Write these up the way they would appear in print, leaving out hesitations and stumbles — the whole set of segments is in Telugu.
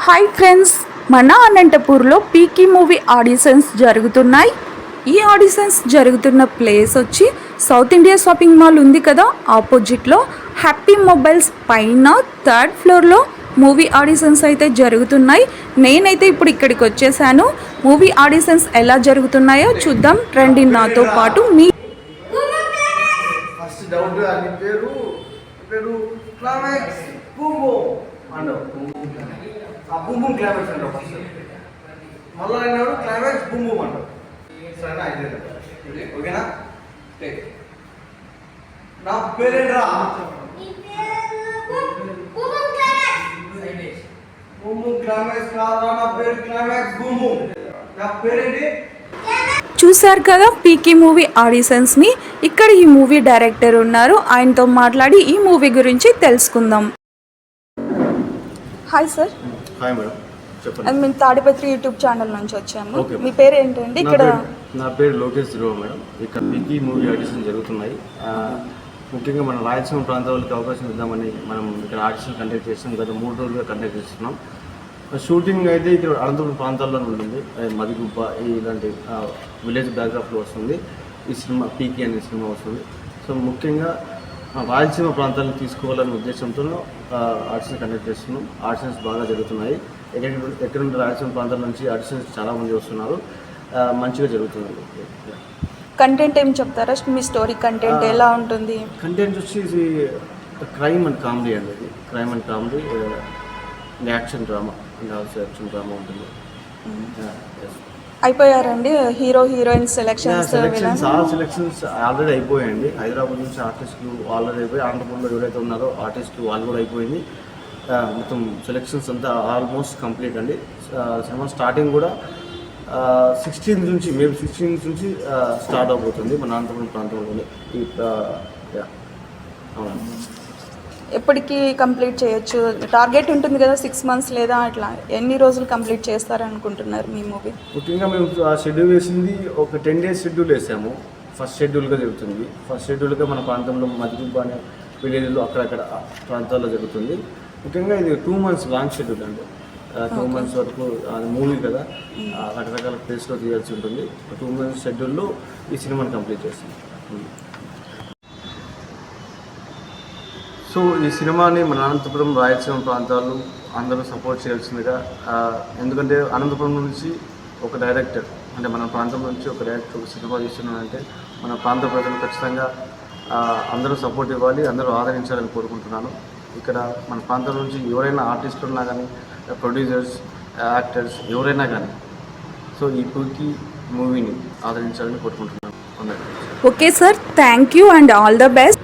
హాయ్ ఫ్రెండ్స్, మన అనంతపూర్లో పీకీ మూవీ ఆడిషన్స్ జరుగుతున్నాయి. ఈ ఆడిషన్స్ జరుగుతున్న ప్లేస్ వచ్చి సౌత్ ఇండియా షాపింగ్ మాల్ ఉంది కదా, ఆపోజిట్లో హ్యాపీ మొబైల్స్ పైన 3rd ఫ్లోర్లో మూవీ ఆడిషన్స్ అయితే జరుగుతున్నాయి. నేనైతే ఇప్పుడు ఇక్కడికి వచ్చేసాను. మూవీ ఆడిషన్స్ ఎలా జరుగుతున్నాయో చూద్దాం రండి నాతో పాటు. మీ బూమ్ బూమ్ క్లైమాక్స్ అంటావు ఫస్ట్, మళ్ళీ అన్నాడు క్లైమాక్స్ బూమ్ బూమ్ అంటావు. సరేనా? అయితే ఓకేనా? నా పేరేంట్రా? బూమ్ బూమ్ క్లైమాక్స్ కాదా? నా పేరు క్లైమాక్స్ బూమ్ బూమ్. నా పేరేంటి? చూశారు కదా పీకీ మూవీ ఆడిషన్స్ని. ఇక్కడ ఈ మూవీ డైరెక్టర్ ఉన్నారు, ఆయనతో మాట్లాడి ఈ మూవీ గురించి తెలుసుకుందాం. Hi sir. హాయ్ మేడం, చెప్పండి. మేము తాడిపత్రి యూట్యూబ్ ఛానల్ నుంచి వచ్చాము. మీ పేరు ఏంటండి? ఇక్కడ నా పేరు లోకేష్ ధ్రువ మేడం. ఇక్కడ పీకీ మూవీ ఆడిషన్ జరుగుతున్నాయి. ముఖ్యంగా మన రాయలసీమ ప్రాంతాల వాళ్ళకి అవకాశం ఇద్దామని మనం ఇక్కడ ఆడిషన్ కండక్ట్ చేస్తాం. గత 3 రోజులుగా కండక్ట్ చేస్తున్నాం. షూటింగ్ అయితే ఇక్కడ అనంతపురం ప్రాంతాల్లోనే ఉంటుంది. మదిగుబ్బ ఇలాంటి విలేజ్ బ్యాక్డ్రాప్లో వస్తుంది ఈ సినిమా. పీకీ అనే సినిమా వస్తుంది. సో ముఖ్యంగా రాయలసీమ ప్రాంతాలను తీసుకోవాలనే ఉద్దేశంతో ఆడిషన్ కండక్ట్ చేస్తున్నాం. ఆడిషన్స్ బాగా జరుగుతున్నాయి. ఎక్కడుంటే రాయలసీమ ప్రాంతాల నుంచి ఆడిషన్స్ చాలామంది వస్తున్నారు. మంచిగా జరుగుతుంది. కంటెంట్ ఏం చెప్తారా? మీ స్టోరీ కంటెంట్ ఎలా ఉంటుంది? కంటెంట్ వచ్చి క్రైమ్ అండ్ కామెడీ అండి. ఇది crime and comedy, action drama and also action drama ఉంటుంది. అయిపోయారండి hero heroine selections? All selections already అయిపోయాయండి. హైదరాబాద్ నుంచి ఆర్టిస్టులు ఆల్రెడీ అయిపోయి, ఆంధ్రప్రదేశ్లో ఎవరైతే ఉన్నారో ఆర్టిస్టులు వాళ్ళు కూడా అయిపోయింది. మొత్తం సెలెక్షన్స్ అంతా ఆల్మోస్ట్ కంప్లీట్ అండి. సినిమా స్టార్టింగ్ కూడా 16th నుంచి, మేబీ 16th నుంచి స్టార్ట్ అవబోతుంది మన అనంతపురం ప్రాంతంలోనే. అవునండి. ఎప్పటికీ కంప్లీట్ చేయొచ్చు? టార్గెట్ ఉంటుంది కదా 6 months లేదా అట్లా ఎన్ని రోజులు కంప్లీట్ చేస్తారనుకుంటున్నారు మీ మూవీ? ముఖ్యంగా మేము ఆ షెడ్యూల్ వేసింది ఒక 10 days షెడ్యూల్ వేసాము. ఫస్ట్ షెడ్యూల్గా జరుగుతుంది. ఫస్ట్ షెడ్యూల్గా మన ప్రాంతంలో మదిగుబ్బ అనే విలేజ్లో అక్కడక్కడ ప్రాంతాల్లో జరుగుతుంది. ముఖ్యంగా ఇది 2 months లాంగ్ షెడ్యూల్ అండి. 2 months వరకు మూవీ కదా, రకరకాల ప్లేస్లో తీయాల్సి ఉంటుంది. 2 months షెడ్యూల్లో ఈ సినిమాని కంప్లీట్ చేస్తుంది. సో ఈ సినిమాని మన అనంతపురం రాయలసీమ ప్రాంతాలు అందరూ సపోర్ట్ చేయాల్సిందిగా. ఎందుకంటే అనంతపురం నుంచి ఒక డైరెక్టర్, అంటే మన ప్రాంతం నుంచి ఒక డైరెక్టర్ ఒక సినిమా తీస్తున్నానంటే మన ప్రాంత ప్రజలు ఖచ్చితంగా అందరూ సపోర్ట్ ఇవ్వాలి, అందరూ ఆదరించాలని కోరుకుంటున్నాను. ఇక్కడ మన ప్రాంతం నుంచి ఎవరైనా ఆర్టిస్టులు ఉన్నా కానీ, ప్రొడ్యూసర్స్, యాక్టర్స్ ఎవరైనా కానీ సో ఈ పీకీ మూవీని ఆదరించాలని కోరుకుంటున్నాను. Okay sir, thank you and all the best.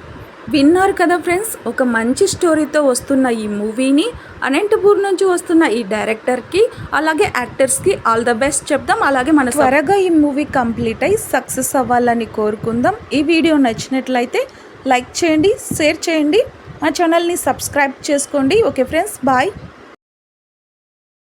విన్నారు కదా ఫ్రెండ్స్, ఒక మంచి స్టోరీతో వస్తున్న ఈ మూవీని అనంతపూర్ నుంచి వస్తున్న ఈ డైరెక్టర్కి అలాగే యాక్టర్స్కి ఆల్ ద బెస్ట్ చెప్దాం. అలాగే మన త్వరగా ఈ మూవీ కంప్లీట్ అయ్యి సక్సెస్ అవ్వాలని కోరుకుందాం. ఈ వీడియో నచ్చినట్లయితే లైక్ చేయండి, షేర్ చేయండి, మా ఛానల్ని సబ్స్క్రైబ్ చేసుకోండి. Okay friends, bye.